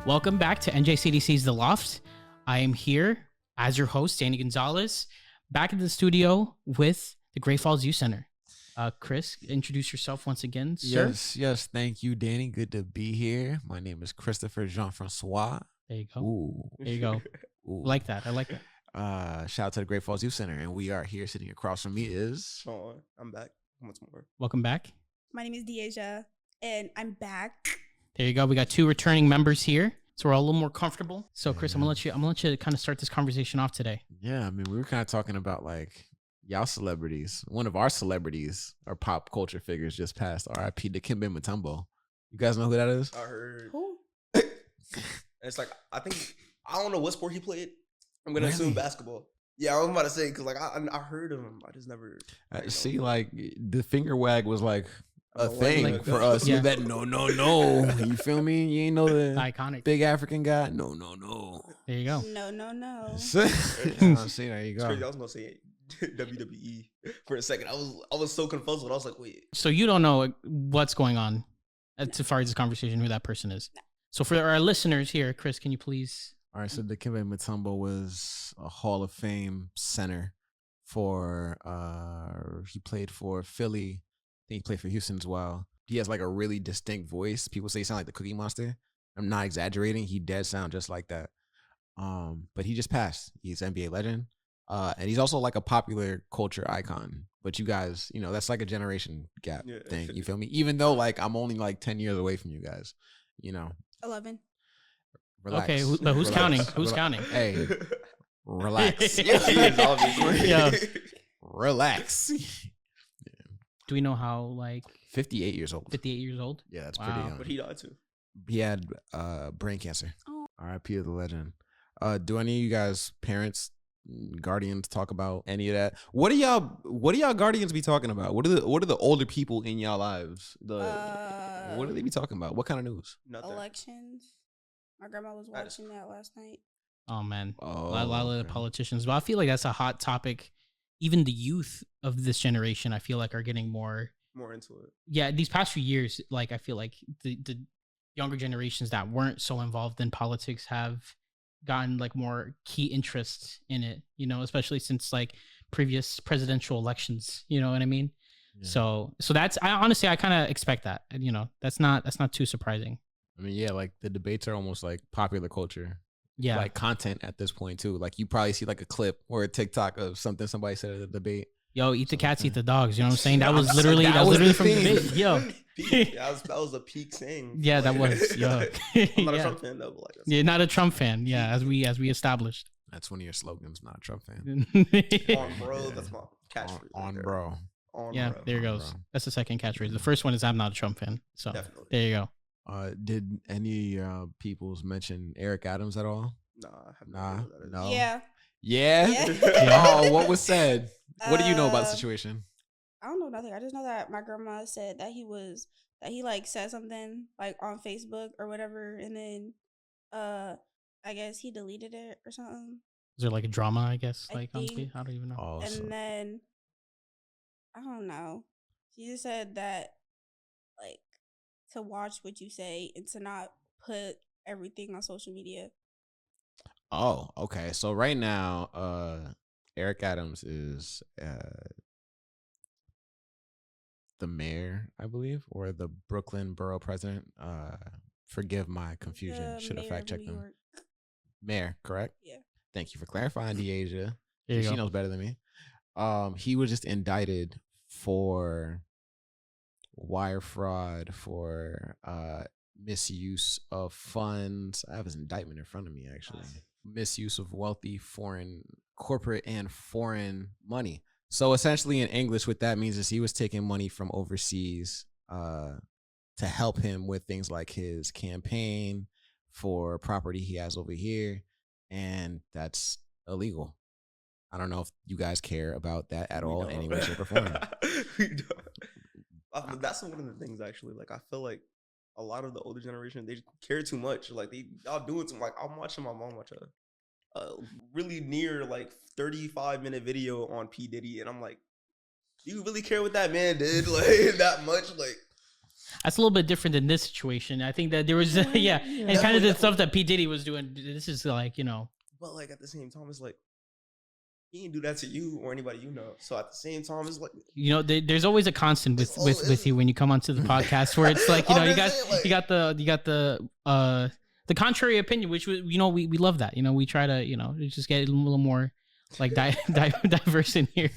Welcome back to NJCDC's The Loft. I am here as your host, Danny Gonzalez, back in the studio with the Great Falls Youth Center. Chris, introduce yourself once again, sir. Yes. Thank you, Danny. Good to be here. My name is Christopher Jean-Francois. There you go. Ooh. There you go. Ooh. I like that. Shout out to the Great Falls Youth Center. And we are here sitting across from me is... Sean. I'm back once more. Welcome back. My name is Deasia, and I'm back. There you go. We got two returning members here, so we're all a little more comfortable. So, Chris, I'm gonna let you kind of start this conversation off today. Yeah, I mean, we were kind of talking about like y'all celebrities. One of our celebrities, our pop culture figures, just passed. R.I.P. Dikembe Mutombo. You guys know who that is? I heard. Who? It's like I don't know what sport he played. I'm gonna assume basketball. Yeah, I was about to say because like I heard of him. I just never. See, like the finger wag was like a thing like, for us. yeah. That no. You feel me? You ain't know the Iconic. big African guy. No. There you go. No. See, there you It's crazy. go. I was gonna say WWE for a second. I was so confused. I was like, wait. So you don't know what's going on as far as this conversation, who that person is. So for our listeners here, Chris, can you please? All right, so Dikembe Mutombo was a Hall of Fame center for he played for Philly. I think he played for Houston as well. He has like a really distinct voice. People say he sounds like the Cookie Monster. I'm not exaggerating. He does sound just like that. But he just passed. He's an NBA legend. And he's also like a popular culture icon. But you guys, you know, that's like a generation gap thing. You feel me? Even though like I'm only like 10 years away from you guys, you know. 11. Relax. Okay, who's counting? Who's counting? Hey, relax. Yeah, he is obviously. Yeah. Relax. Do we know how, like, 58 years old. 58 years old? Yeah, that's Wow. pretty young. But he died too. He had brain cancer. Oh. R.I.P. to the legend. Do any of you guys, parents, guardians, talk about any of that? What do y'all guardians be talking about? What are the older people in y'all lives? What do they be talking about? What kind of news? Nothing. Elections. My grandma was watching that last night. Oh, man. Oh, A lot of the okay. politicians. But I feel like that's a hot topic. Even the youth of this generation, I feel like, are getting more into it. Yeah, these past few years, like, I feel like the younger generations that weren't so involved in politics have gotten like more key interest in it, you know, especially since like previous presidential elections, you know what I mean? Yeah. So that's, I kind of expect that, you know, that's not too surprising. I mean, yeah, like the debates are almost like popular culture. Yeah. Like content at this point too. Like you probably see like a clip or a TikTok of something somebody said at a debate. Yo, eat the cats, eat the dogs. You know what I'm saying? That was That literally was the from the thing. debate. Yo. That was a peak saying. Yeah, that was. Yo. I'm not a Yeah. Trump fan though, but like Yeah, not a Trump fan. Yeah, as we established. That's one of your slogans, not a Trump fan. on bro, that's my catchphrase. On right bro. there. On Yeah, bro. there it On goes. bro. That's the second catchphrase. The first one is I'm not a Trump fan. So Definitely. there you go. Did any peoples mention Eric Adams at all? Nah, I have Nah, no idea who that is. no. Yeah. Yeah? Yeah. Oh, what was said? What do you know about the Uh, situation? I don't know nothing. I just know that my grandma said that he like said something like on Facebook or whatever, and then I guess he deleted it or something. Is there like a drama, I guess? I Like, on think- I don't even know. Oh, And so, then I don't know. She just said that like to watch what you say and to not put everything on social media. oh, okay. So right now, Eric Adams is the mayor, I believe, or the Brooklyn borough president. Forgive my confusion. The Should have mayor fact of checked New him. York. Mayor, correct? Yeah. Thank you for clarifying, Deasia. There you She go. knows better than me. He was just indicted for wire fraud, for misuse of funds. I have his indictment in front of me, actually. Misuse of wealthy foreign corporate and foreign money. So essentially in English, what that means is he was taking money from overseas to help him with things like his campaign for property he has over here. And that's illegal. I don't know if you guys care about that at all in any way, shape, or form. We don't. That's one of the things actually. Like I feel like a lot of the older generation they care too much. Like y'all doing too. Like I'm watching my mom watch a really near like 35-minute video on P Diddy, and I'm like, do you really care what that man did like that much? Like That's a little bit different than this situation. I think that there was, and kind of the stuff that P. Diddy was doing. This is like, But like at the same time, it's like he didn't do that to you or anybody you know. So at the same time, it's like there's always a constant with you when you come onto the podcast where it's like you got the contrary opinion, which we love that. We try to just get a little more like diverse in here.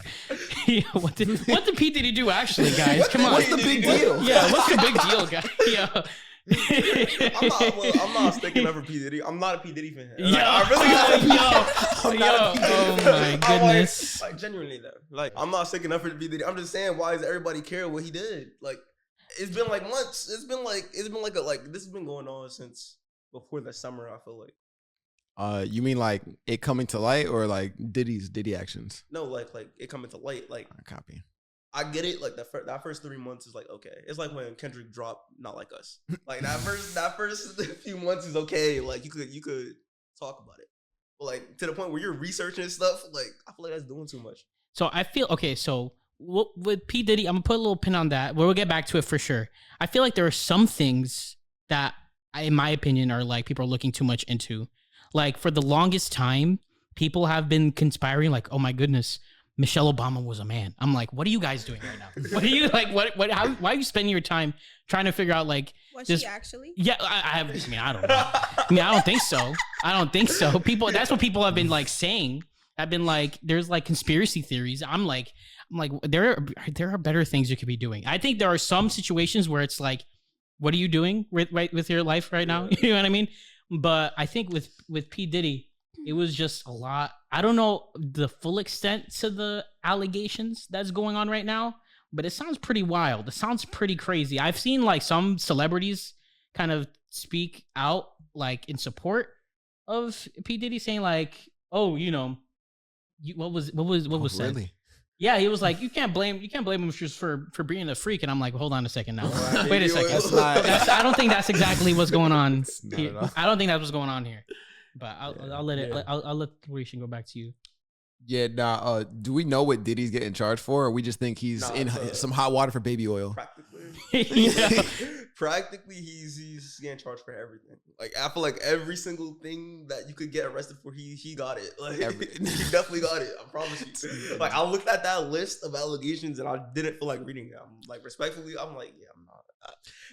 What did P. Diddy do actually, guys? Come on, what's the big deal? Yeah, what's the big deal, guys? Yeah. I'm not sticking up for P. Diddy. I'm not a P. Diddy fan. Like, I really oh my goodness. Like genuinely though. Like I'm not sticking up for P. Diddy. I'm just saying, why does everybody care what he did? Like it's been like months. It's been like this has been going on since before the summer. I feel like. You mean like it coming to light or like Diddy actions? No, like it coming to light. Like I copy. I get it. Like that first 3 months is like okay. It's like when Kendrick dropped "Not Like Us." Like that first few months is okay. Like you could talk about it, but like to the point where you're researching stuff, like I feel like that's doing too much. So I feel okay. So with P. Diddy, I'm gonna put a little pin on that. We'll get back to it for sure. I feel like there are some things that, in my opinion, are like people are looking too much into. Like for the longest time, people have been conspiring. Like, oh my goodness. Michelle Obama was a man. I'm like, what are you guys doing right now? What are you like? Why are you spending your time trying to figure out like? Was she actually? Yeah, I don't know. I don't think so. I don't think so. That's what people have been like saying. I've been like, there's like conspiracy theories. I'm like, there are better things you could be doing. I think there are some situations where it's like, what are you doing with your life right now? You know what I mean? But I think with P. Diddy, it was just a lot. I don't know the full extent to the allegations that's going on right now, but it sounds pretty wild. It sounds pretty crazy. I've seen like some celebrities kind of speak out like in support of P. Diddy, saying like, "Oh, what was said?" Really? Yeah, he was like, "You can't blame him just for being a freak," and I'm like, "Hold on a second now. Wait a second. I don't think that's exactly what's going on. I don't think that's what's going on here." But I'll let Rishan go back to you. Yeah, do we know what Diddy's getting charged for, or we just think he's in some hot water for baby oil? Practically, he's getting charged for everything. Like I feel like every single thing that you could get arrested for, he got it. Like he definitely got it. I promise you. Like I looked at that list of allegations and I didn't feel like reading it. I'm like respectfully, I'm like, yeah, I'm not.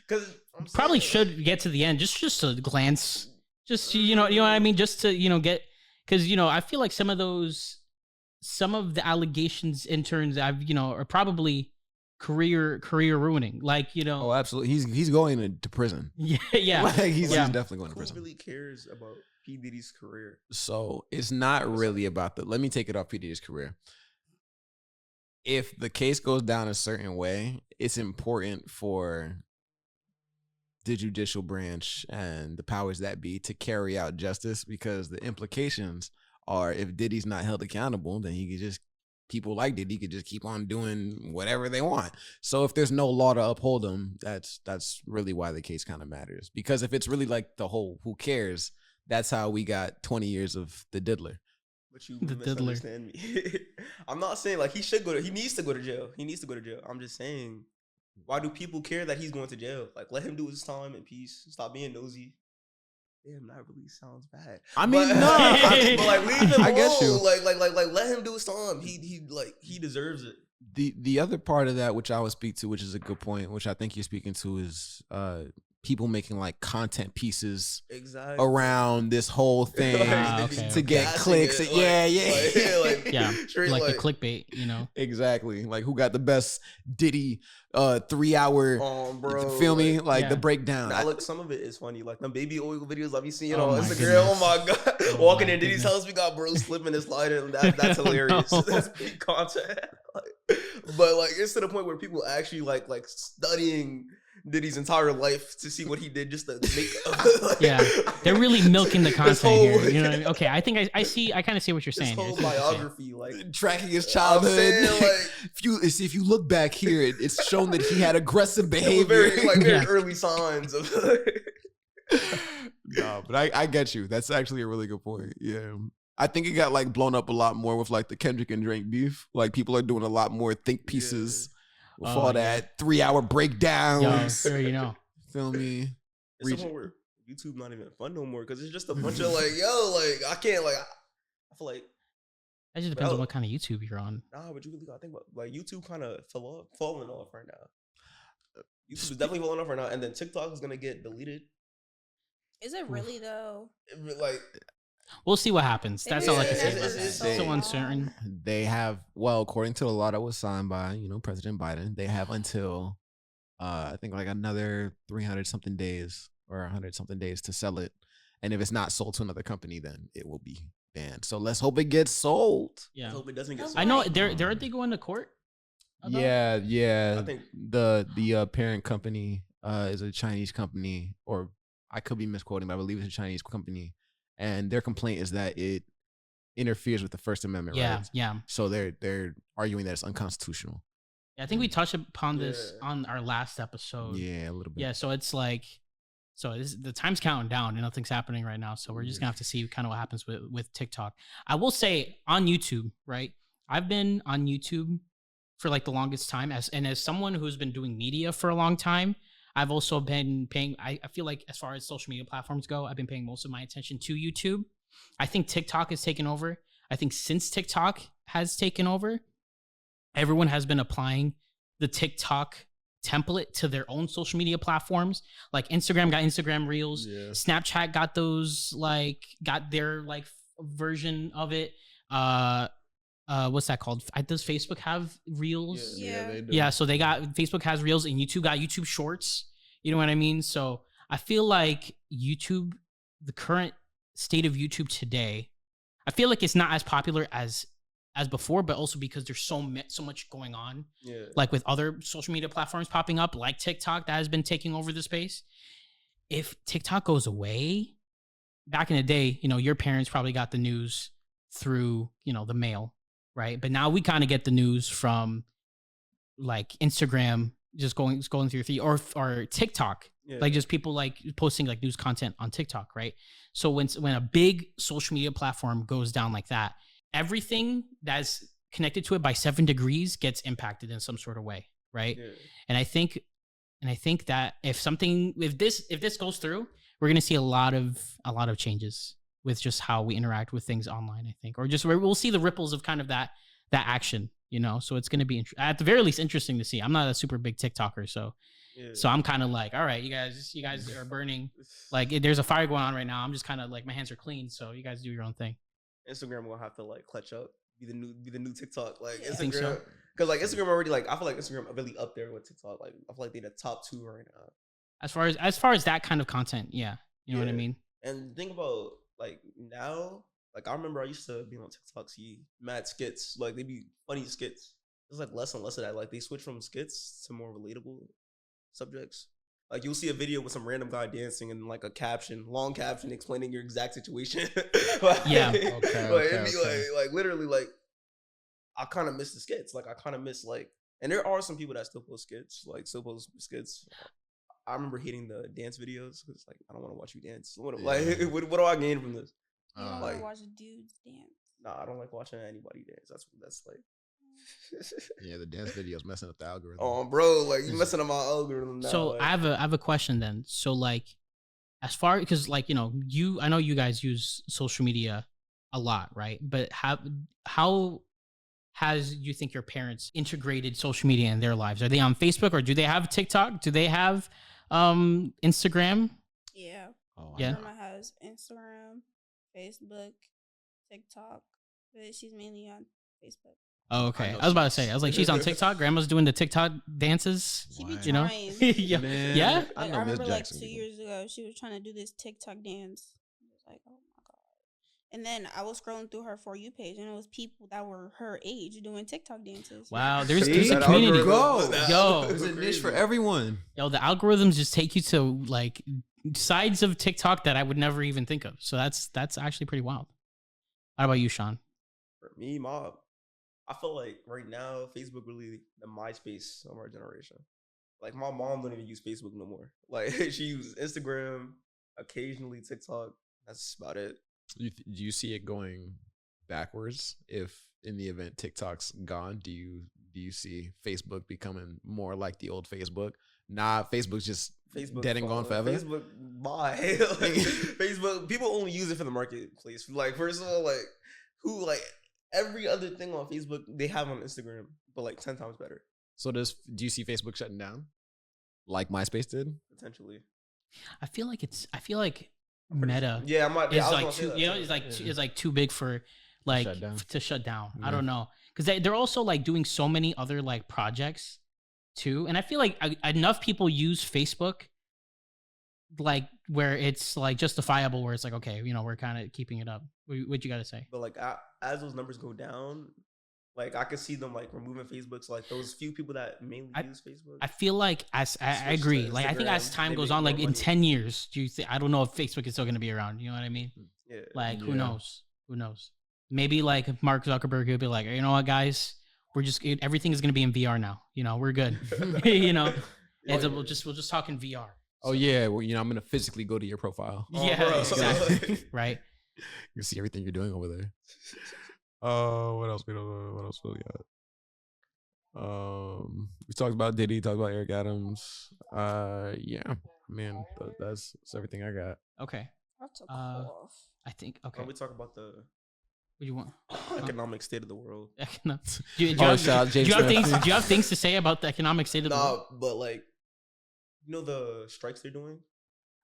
Because probably should get to the end just to glance. Just you know what I mean, just to get, because I feel like some of the allegations interns are probably career ruining. Like Oh, absolutely. He's going to prison. Yeah. Like, he's definitely going to prison. Who really cares about P. Diddy's career? So it's not really about the. Let me take it off P. Diddy's career. If the case goes down a certain way, it's important for the judicial branch and the powers that be to carry out justice, because the implications are if Diddy's not held accountable, then people like Diddy could just keep on doing whatever they want. So if there's no law to uphold them, that's really why the case kind of matters. Because if it's really like the whole who cares, that's how we got 20 years of the diddler. But you misunderstand me. I'm not saying like he needs to go to jail. He needs to go to jail. I'm just saying, why do people care that he's going to jail? Like, let him do his time in peace. Stop being nosy. Damn, that really sounds bad. I mean, but, no. But like, leave him alone. I get you. Like, let him do his time. He deserves it. The other part of that, which I would speak to, which is a good point, which I think you're speaking to, is people making like content pieces around this whole thing to get clicks. Like the clickbait, Exactly. Like who got the best Diddy 3 hour feel me? Like the breakdown. Now look, some of it is funny. Like the baby oil videos I be seeing on Instagram. Oh my god. Walking in Diddy's house, we got bro slipping and sliding. That's hilarious. That's big content. But like it's to the point where people actually like studying Diddy's entire life to see what he did just to make they're really milking the content here. You know what I mean? Okay, I think I kind of see what you're saying. His whole biography, like tracking his childhood. If you look back here, it's shown that he had aggressive behavior. Very early signs of No, but I get you. That's actually a really good point. Yeah. I think it got like blown up a lot more with like the Kendrick and Drake beef. Like people are doing a lot more think pieces with all that 3-hour breakdowns. Yo, you know. Feel me? It's somewhere where YouTube not even fun no more because it's just a bunch of like, yo, like I can't like. I feel like That just depends on what kind of YouTube you're on. Nah, but you really gotta think about like YouTube kind of falling off right now. YouTube is definitely falling off right now, and then TikTok is gonna get deleted. Is it really though? Like, we'll see what happens. That's all I can say. It's so uncertain. They have, well, according to the law that was signed by President Biden, they have until I think like another 300 something days or 100 something days to sell it, and if it's not sold to another company, then it will be banned. So let's hope it gets sold. Yeah, let's hope it doesn't get sold. I know aren't they going to court? Yeah. I think the parent company is a Chinese company, or I could be misquoting, but I believe it's a Chinese company, and their complaint is that it interferes with the First Amendment rights. Yeah. So they're arguing that it's unconstitutional. I think we touched upon this on our last episode. Yeah, a little bit. Yeah, so it's like, the time's counting down and nothing's happening right now. So we're just gonna have to see kind of what happens with TikTok. I will say on YouTube, right? I've been on YouTube for like the longest time as someone who's been doing media for a long time. I've also been paying, I feel like as far as social media platforms go, I've been paying most of my attention to YouTube. I think TikTok has taken over. I think since TikTok has taken over, everyone has been applying the TikTok template to their own social media platforms. Like Instagram got Instagram Reels, Snapchat got those, like got their like version of it. What's that called? Does Facebook have Reels? Yeah, they do. Yeah, so Facebook has Reels, and YouTube got YouTube Shorts. You know what I mean? So I feel like YouTube, the current state of YouTube today, I feel like it's not as popular as before, but also because there's so much going on. Yeah. Like with other social media platforms popping up, like TikTok that has been taking over the space. If TikTok goes away, back in the day, your parents probably got the news through, the mail, right? But now we kind of get the news from like Instagram, just going through your feed, or TikTok, like just people like posting like news content on TikTok, right? So when a big social media platform goes down like that, everything that's connected to it by 7 degrees gets impacted in some sort of way, right? Yeah. And I think that if this goes through, we're gonna see a lot of changes with just how we interact with things online, I think, or just we'll see the ripples of kind of that action, So it's gonna be at the very least interesting to see. I'm not a super big TikToker, so I'm kind of like, all right, you guys are burning, like there's a fire going on right now. I'm just kind of like my hands are clean, so you guys do your own thing. Instagram will have to like clutch up, be the new TikTok, like Instagram, so? Because like Instagram already, like I feel like Instagram are really up there with TikTok. Like I feel like they're the top 2 right now. As far as that kind of content, you know what I mean. And think about like now, like I remember I used to be on TikTok, see mad skits, like they be funny skits. There's like less and less of that. Like they switch from skits to more relatable subjects. Like you'll see a video with some random guy dancing and like a long caption explaining your exact situation. Like, okay. It'd be like literally like I kind of miss the skits. Like I kind of miss like, and there are some people that still post skits. I remember hating the dance videos because like I don't want to watch you dance. What do I gain from this? You don't want to watch dudes dance. Nah, I don't like watching anybody dance. That's like. Yeah, the dance videos messing up the algorithm. Oh, bro, like you messing up my algorithm now. So like. I have a question then. So like, as far because like I know you guys use social media a lot, right? But how has you think your parents integrated social media in their lives? Are they on Facebook or do they have TikTok? Do they have Instagram? Yeah. Oh, yeah. My grandma has Instagram, Facebook, TikTok, but she's mainly on Facebook. Oh, okay. I was about to say, she's on TikTok. Grandma's doing the TikTok dances. She be trying. Yeah. I remember like 2 years ago, she was trying to do this TikTok dance. I was like, oh my God. And then I was scrolling through her For You page, and it was people that were her age doing TikTok dances. Wow, there's a community. Yo, there's a niche for everyone. Yo, the algorithms just take you to like sides of TikTok that I would never even think of. So that's actually pretty wild. How about you, Sean? For me, I feel like right now, Facebook really the MySpace of our generation. Like my mom don't even use Facebook no more. Like she uses Instagram, occasionally TikTok. That's about it. Do you see it going backwards if in the event TikTok's gone? Do you do you see Facebook becoming more like the old Facebook? Nah, Facebook's just dead and gone forever. Facebook, bye. Like, Facebook, people only use it for the marketplace. Like, first of all, like, who, like, every other thing on Facebook they have on Instagram, but like 10 times better. So do you see Facebook shutting down like MySpace did? Potentially. I feel like Meta Yeah, is like too, it's like too big for like to shut down. I don't know, because they're also like doing so many other like projects too, and I feel like enough people use Facebook like where it's like justifiable, where it's like, okay, you know, we're kind of keeping it up. What you got to say? But like as those numbers go down, like I could see them like removing Facebook. So like those few people that mainly use Facebook. I feel like I agree. Like I think as time goes on, like in 10 years, I don't know if Facebook is still going to be around. You know what I mean? Yeah. Like who knows? Who knows? Maybe like Mark Zuckerberg will be like, you know what, guys, everything is going to be in VR now. You know, we're good. You know, we'll just talk in VR. Oh yeah, well, you know, I'm gonna physically go to your profile. Yeah, exactly. Right. You see everything you're doing over there. What else we got? We talked about Diddy, talked about Eric Adams. Yeah, man, that's everything I got. Okay. That's a cough. I think okay. We talk about the what do you want? economic state of the world. Do you have things to say about the economic state of the world? But like, you know the strikes they're doing?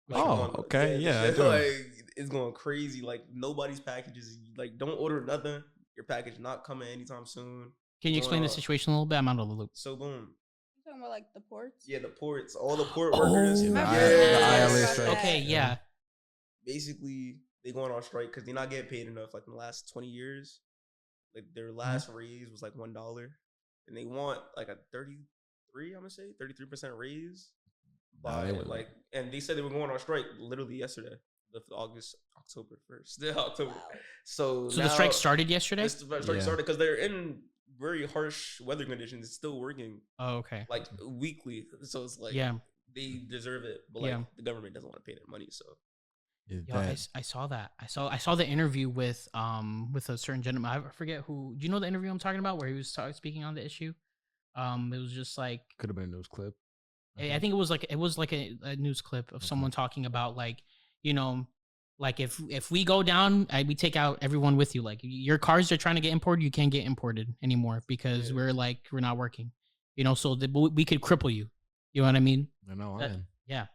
Like, okay, yeah. Like it's going crazy. Like nobody's packages. Like don't order nothing. Your package not coming anytime soon. Can you explain the situation a little bit? I'm out of the loop. So boom. You talking about like the ports? Yeah, the ports. All the port workers. The ILA strike. Okay, yeah. Basically, they going on strike because they're not getting paid enough. Like in the last 20 years, like their last raise was like $1, and they want like a 33% raise. By like, and they said they were going on strike literally yesterday, October 1st. October. Wow. So the strike started yesterday? The strike started because they're in very harsh weather conditions. It's still working. Oh, okay. Like weekly. So it's like, they deserve it, but like the government doesn't want to pay their money. So I saw that. I saw the interview with a certain gentleman. I forget who. Do you know the interview I'm talking about where he was speaking on the issue? It was just like could have been a news clip. I think it was like a news clip of someone talking about like, you know, like if we go down, we take out everyone with you. Like your cars are trying to get imported, you can't get imported anymore because we're not working. You know, so we could cripple you. You know what I mean? I know. Yeah.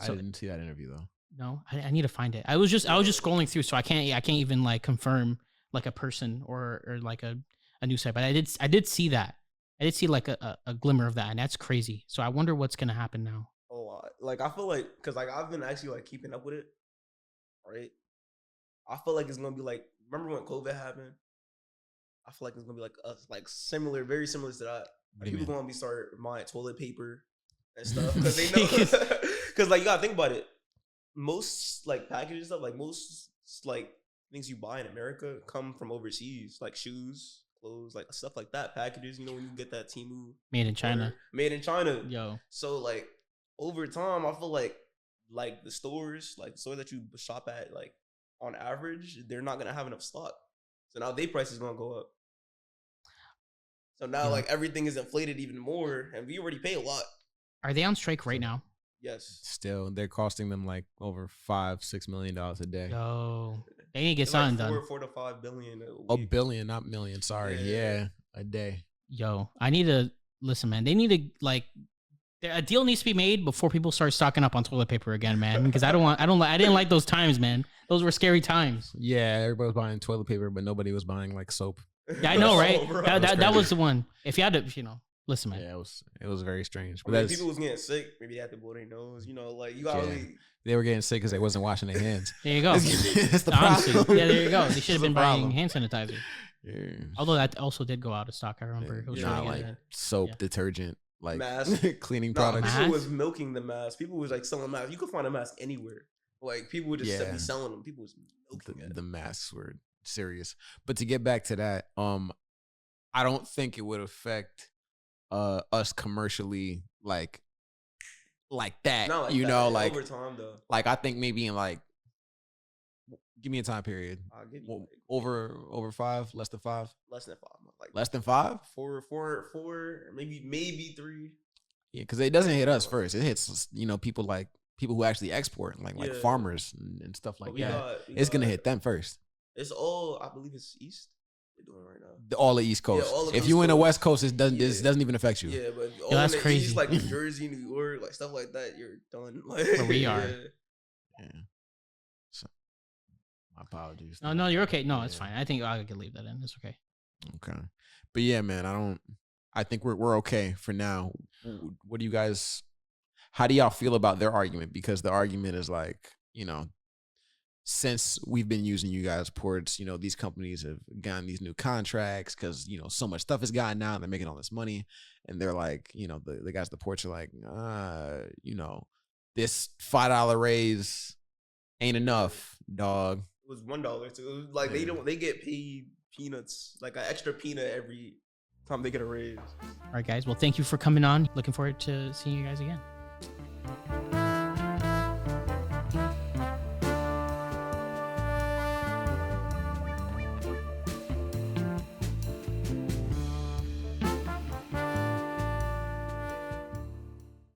I didn't see that interview though. No, I need to find it. I was just scrolling through, so I can't even like confirm like a person or like a news site, but I did see that. I did see like a glimmer of that, and that's crazy. So I wonder what's gonna happen now. A lot. Like I feel like because like I've been actually like keeping up with it, right? I feel like it's gonna be like, remember when COVID happened? I feel like it's gonna be like similar, very similar to that. Like, people gonna be start buying toilet paper and stuff because they know. Because like you gotta think about it. Most like packages stuff, like most like things you buy in America come from overseas, like shoes, clothes, like stuff like that. Packages, you know, when you get that Temu made in China, Yo. So like over time, I feel like the stores that you shop at, like on average, they're not gonna have enough stock. So now their price is gonna go up. So now like everything is inflated even more, and we already pay a lot. Are they on strike right now? Yes. Still, they're costing them like over $5-6 million a day. Yo, they need to get something done. 4 to 5 billion. A billion, not million. Sorry. Yeah, a day. Yo, I need to listen, man. They need to like a deal needs to be made before people start stocking up on toilet paper again, man. Because I didn't like those times, man. Those were scary times. Yeah, everybody was buying toilet paper, but nobody was buying like soap. Yeah, I know, right? That was the one. If you had to, listen, man. Yeah, it was very strange. But people was getting sick. Maybe they had to blow their nose. You know, like you gotta really. They were getting sick because they wasn't washing their hands. There you go. That's the Honestly, problem. yeah, there you go. They should have been buying hand sanitizer. Yeah. Although that also did go out of stock. I remember. It was like soap, detergent, like mask, cleaning products. People was milking the mask. People was like selling masks. You could find a mask anywhere. Like people would just be selling them. People was milking the masks were serious. But to get back to that, I don't think it would affect us commercially like that. Not like you that. know, like over time though. Like I think maybe in like, give me a time period. I'll give you over 5, less than 5. Less than 5 months. like Less than 5? four, maybe 3. Yeah, because it doesn't hit us first. It hits people who actually export, like farmers and stuff like that. It's gonna hit them first. It's all, I believe it's East. They're doing right now. All the East Coast. all the If East you in the Coast. West Coast, it doesn't even affect you. Yeah, but all that's in the crazy. East, like New Jersey, New York, like stuff like that, you're done. Like, Where we are. Yeah. So, my apologies. No, you're okay. No, it's fine. I think I could leave that in. It's okay. Okay. But yeah, man, I think we're okay for now. What do you guys, how do y'all feel about their argument? Because the argument is like, since we've been using you guys ports, these companies have gotten these new contracts because, so much stuff is gotten out and they're making all this money. And they're like, the guys at the ports are like, this $5 raise ain't enough, dog. It was $1 too. It was like they get paid peanuts, like an extra peanut every time they get a raise. All right, guys. Well, thank you for coming on. Looking forward to seeing you guys again.